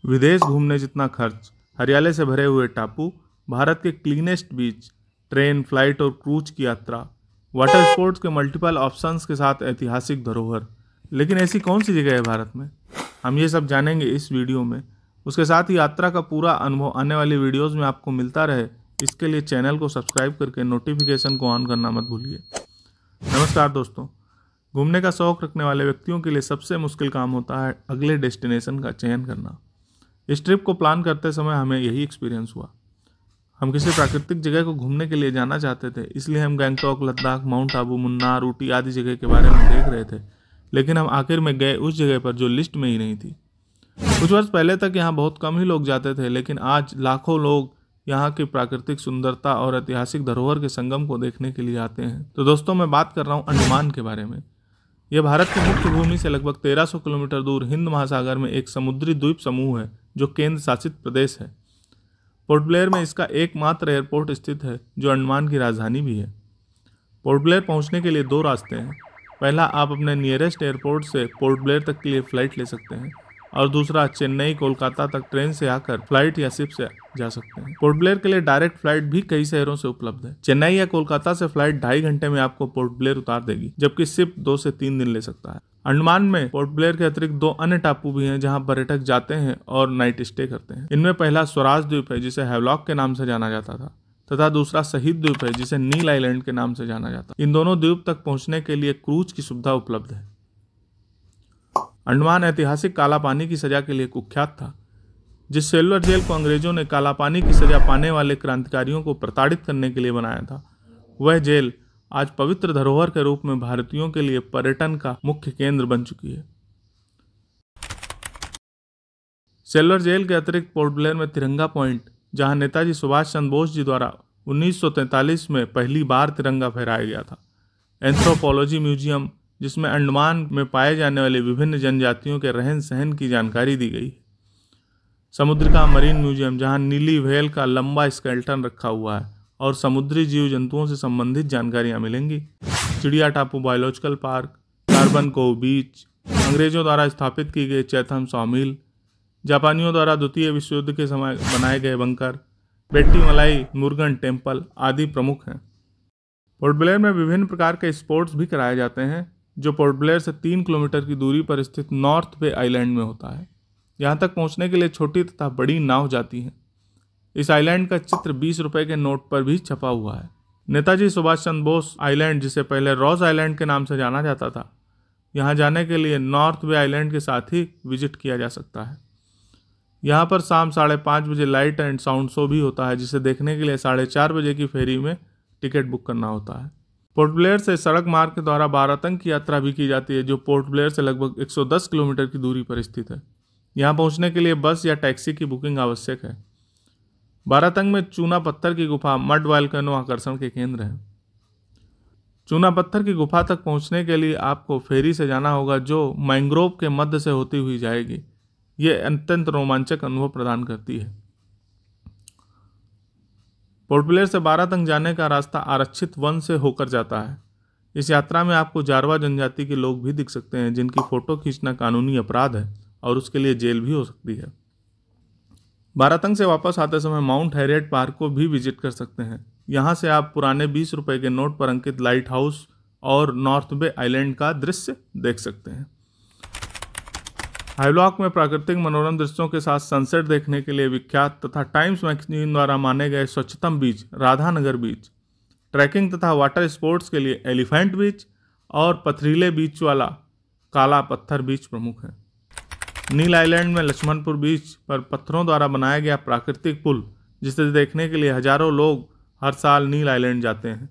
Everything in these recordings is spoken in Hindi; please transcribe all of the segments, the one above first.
विदेश घूमने जितना खर्च, हरियाली से भरे हुए टापू, भारत के क्लीनेस्ट बीच, ट्रेन, फ्लाइट और क्रूज की यात्रा, वाटर स्पोर्ट्स के मल्टीपल ऑप्शंस के साथ ऐतिहासिक धरोहर। लेकिन ऐसी कौन सी जगह है भारत में? हम ये सब जानेंगे इस वीडियो में। उसके साथ ही यात्रा का पूरा अनुभव आने वाली वीडियोस में आपको मिलता रहे, इसके लिए चैनल को सब्सक्राइब करके नोटिफिकेशन को ऑन करना मत भूलिए। नमस्कार दोस्तों, घूमने का शौक रखने वाले व्यक्तियों के लिए सबसे मुश्किल काम होता है अगले डेस्टिनेशन का चयन करना। इस ट्रिप को प्लान करते समय हमें यही एक्सपीरियंस हुआ। हम किसी प्राकृतिक जगह को घूमने के लिए जाना चाहते थे, इसलिए हम गंगटोक, लद्दाख, माउंट आबू, मुन्नार, ऊटी आदि जगह के बारे में देख रहे थे। लेकिन हम आखिर में गए उस जगह पर जो लिस्ट में ही नहीं थी। कुछ वर्ष पहले तक यहाँ बहुत कम ही लोग जाते थे, लेकिन आज लाखों लोग यहाँ की प्राकृतिक सुंदरता और ऐतिहासिक धरोहर के संगम को देखने के लिए आते हैं। तो दोस्तों, मैं बात कर रहा हूँ अंडमान के बारे में। यह भारत की मुख्य भूमि से लगभग 1300 किलोमीटर दूर हिंद महासागर में एक समुद्री द्वीप समूह है जो केंद्र शासित प्रदेश है। पोर्ट ब्लेयर में इसका एकमात्र एयरपोर्ट स्थित है जो अंडमान की राजधानी भी है। पोर्ट ब्लेयर पहुंचने के लिए दो रास्ते हैं। पहला, आप अपने नियरेस्ट एयरपोर्ट से पोर्ट ब्लेयर तक के लिए फ़्लाइट ले सकते हैं, और दूसरा चेन्नई, कोलकाता तक ट्रेन से आकर फ्लाइट या शिप से जा सकते हैं। पोर्ट ब्लेयर के लिए डायरेक्ट फ्लाइट भी कई शहरों से उपलब्ध है। चेन्नई या कोलकाता से फ्लाइट 2.5 घंटे में आपको पोर्ट ब्लेयर उतार देगी, जबकि शिप 2 से 3 दिन ले सकता है। अंडमान में पोर्ट ब्लेयर के अतिरिक्त 2 अन्य टापू भी हैं जहां पर्यटक जाते हैं और नाइट स्टे करते हैं। इनमें पहला स्वराज द्वीप है जिसे हैवलॉक के नाम से जाना जाता था, तथा दूसरा शहीद द्वीप है जिसे नील आइलैंड के नाम से जाना जाता है। इन दोनों द्वीप तक पहुंचने के लिए क्रूज की सुविधा उपलब्ध है। अंडमान ऐतिहासिक काला पानी की सजा के लिए कुख्यात था। जिस सेलुलर जेल को अंग्रेजों ने काला पानी की सजा पाने वाले क्रांतिकारियों को प्रताड़ित करने के लिए बनाया था, वह जेल आज पवित्र धरोहर के रूप में भारतीयों के लिए पर्यटन का मुख्य केंद्र बन चुकी है। सेलुलर जेल के अतिरिक्त पोर्ट ब्लेयर में तिरंगा पॉइंट, जहां नेताजी सुभाष चंद्र बोस जी द्वारा 1943 में पहली बार तिरंगा फहराया गया था। एंथ्रोपोलॉजी म्यूजियम, जिसमें अंडमान में पाए जाने वाले विभिन्न जनजातियों के रहन सहन की जानकारी दी गई है। समुद्रिका मरीन म्यूजियम, जहां नीली व्हेल का लंबा स्केलेटन रखा हुआ है और समुद्री जीव जंतुओं से संबंधित जानकारियां मिलेंगी। चिड़िया टापू बायोलॉजिकल पार्क, कार्बन कोव बीच, अंग्रेजों द्वारा स्थापित की गई चैथम सॉमिल, जापानियों द्वारा द्वितीय विश्व युद्ध के समय बनाए गए बंकर, बेट्टी मलाई मुरुगन टेम्पल आदि प्रमुख हैं। पोर्ट ब्लेयर में विभिन्न प्रकार के स्पोर्ट्स भी कराए जाते हैं, जो पोर्ट ब्लेयर से 3 किलोमीटर की दूरी पर स्थित नॉर्थ बे आइलैंड में होता है। यहाँ तक पहुँचने के लिए छोटी तथा बड़ी नाव जाती हैं। इस आइलैंड का चित्र 20 रुपए के नोट पर भी छपा हुआ है। नेताजी सुभाष चंद्र बोस आइलैंड, जिसे पहले रॉस आइलैंड के नाम से जाना जाता था, यहाँ जाने के लिए नॉर्थ बे आइलैंड के साथ ही विजिट किया जा सकता है। यहाँ पर शाम 5:30 बजे लाइट एंड साउंड शो भी होता है, जिसे देखने के लिए 4:30 बजे की फेरी में टिकट बुक करना होता है। पोर्ट ब्लेयर से सड़क मार्ग के द्वारा बारातंग की यात्रा भी की जाती है, जो पोर्ट ब्लेयर से लगभग 110 किलोमीटर की दूरी पर स्थित है। यहाँ पहुँचने के लिए बस या टैक्सी की बुकिंग आवश्यक है। बारातंग में चूना पत्थर की गुफा मड वॉल्केनो आकर्षण के केंद्र है। चूना पत्थर की गुफा तक पहुँचने के लिए आपको फेरी से जाना होगा, जो मैंग्रोव के मध्य से होती हुई जाएगी। ये अत्यंत रोमांचक अनुभव प्रदान करती है। पोर्ट ब्लेयर से बारातंग जाने का रास्ता आरक्षित वन से होकर जाता है। इस यात्रा में आपको जारवा जनजाति के लोग भी दिख सकते हैं, जिनकी फोटो खींचना कानूनी अपराध है और उसके लिए जेल भी हो सकती है। बारातंग से वापस आते समय माउंट हैरियट पार्क को भी विजिट कर सकते हैं। यहाँ से आप पुराने 20 रुपए के नोट पर अंकित लाइट हाउस और नॉर्थ बे आइलैंड का दृश्य देख सकते हैं। हैवलॉक में प्राकृतिक मनोरम दृश्यों के साथ सनसेट देखने के लिए विख्यात तथा टाइम्स मैगजीन द्वारा माने गए स्वच्छतम बीच राधानगर बीच, ट्रैकिंग तथा वाटर स्पोर्ट्स के लिए एलिफेंट बीच और पथरीले बीच वाला काला पत्थर बीच प्रमुख है। नील आइलैंड में लक्ष्मणपुर बीच पर पत्थरों द्वारा बनाया गया प्राकृतिक पुल, जिसे देखने के लिए हजारों लोग हर साल नील आइलैंड जाते हैं।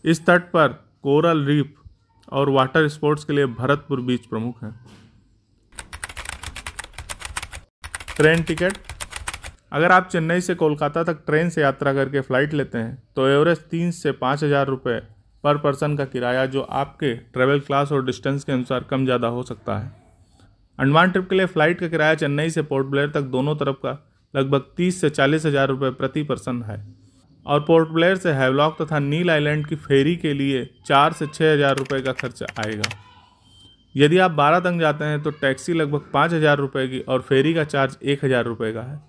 इस तट पर कोरल रीफ और वाटर स्पोर्ट्स के लिए भरतपुर बीच प्रमुख है। ट्रेन टिकट, अगर आप चेन्नई से कोलकाता तक ट्रेन से यात्रा करके फ़्लाइट लेते हैं तो एवरेज 3 से 5,000 रुपये पर पर्सन का किराया, जो आपके ट्रेवल क्लास और डिस्टेंस के अनुसार कम ज़्यादा हो सकता है। अंडमान ट्रिप के लिए फ़्लाइट का किराया चेन्नई से पोर्ट ब्लेयर तक दोनों तरफ का लगभग 30 से 40,000 रुपये प्रति पर्सन है, और पोर्ट ब्लेयर से हैवलॉक तथा नील आइलैंड की फेरी के लिए 4 से 6,000 रुपये का खर्च आएगा। यदि आप बारातंग जाते हैं तो टैक्सी लगभग 5,000 रुपये की और फेरी का चार्ज 1,000 रुपये का है।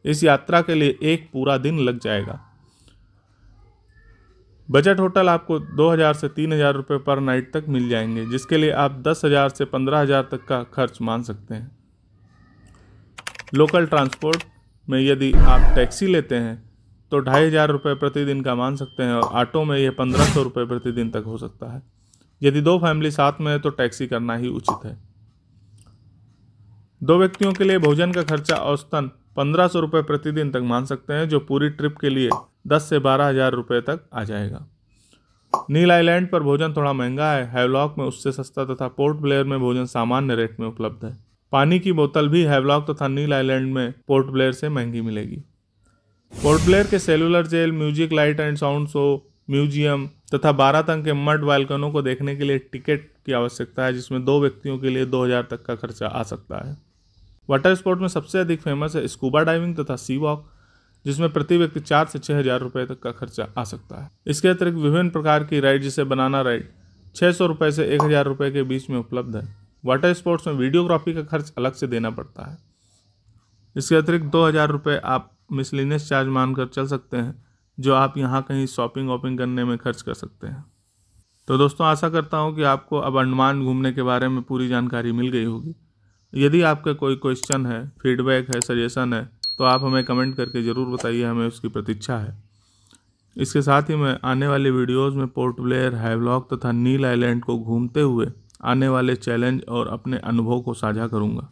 इस यात्रा के लिए एक पूरा दिन लग जाएगा। बजट होटल आपको 2,000 से 3,000 रुपये पर नाइट तक मिल जाएंगे, जिसके लिए आप 10,000 से 15,000 तक का खर्च मान सकते हैं। लोकल ट्रांसपोर्ट में यदि आप टैक्सी लेते हैं तो 2,500 रुपये प्रतिदिन का मान सकते हैं और ऑटो में यह 1,500 रुपये प्रतिदिन तक हो सकता है। यदि 2 फैमिली साथ में है तो टैक्सी करना ही उचित है। 2 व्यक्तियों के लिए भोजन का खर्चा औसतन 1,500 रुपये प्रतिदिन तक मान सकते हैं, जो पूरी ट्रिप के लिए 10 से 12,000 रुपये तक आ जाएगा। नील आइलैंड पर भोजन थोड़ा महंगा है, हैवलॉक में उससे सस्ता तथा पोर्ट ब्लेयर में भोजन सामान्य रेट में उपलब्ध है। पानी की बोतल भी हैवलॉक तथा नील आइलैंड में पोर्ट ब्लेयर से महंगी मिलेगी। पोर्ट ब्लेयर के cellular jail, music, light and sound show, museum तथा बारातंग के मड वॉल्केनो को देखने के लिए टिकट की आवश्यकता है, जिसमें 2 व्यक्तियों के लिए 2,000 तक का खर्चा आ सकता है। वाटर स्पोर्ट में सबसे अधिक फेमस है स्कूबा डाइविंग तथा सी वॉक, जिसमें प्रति व्यक्ति 4 से 6,000 रुपये तक का खर्चा आ सकता है। इसके अतिरिक्त विभिन्न प्रकार की राइड, जैसे बनाना राइड, 600 रुपये से 1,000 रुपये के बीच में उपलब्ध है। वाटर स्पोर्ट्स में वीडियोग्राफी का खर्च अलग से देना पड़ता है। इसके अतिरिक्त 2,000 रुपये आप मिसलिनियस चार्ज मानकर चल सकते हैं, जो आप यहाँ कहीं शॉपिंग वॉपिंग करने में खर्च कर सकते हैं। तो दोस्तों, आशा करता हूँ कि आपको अब अंडमान घूमने के बारे में पूरी जानकारी मिल गई होगी। यदि आपका कोई क्वेश्चन है, फीडबैक है, सजेशन है, तो आप हमें कमेंट करके ज़रूर बताइए, हमें उसकी प्रतीक्षा है। इसके साथ ही मैं आने वाले वीडियोज़ में पोर्ट ब्लेयर, हैवलॉक तथा नील आइलैंड को घूमते हुए आने वाले चैलेंज और अपने अनुभव को साझा करूँगा।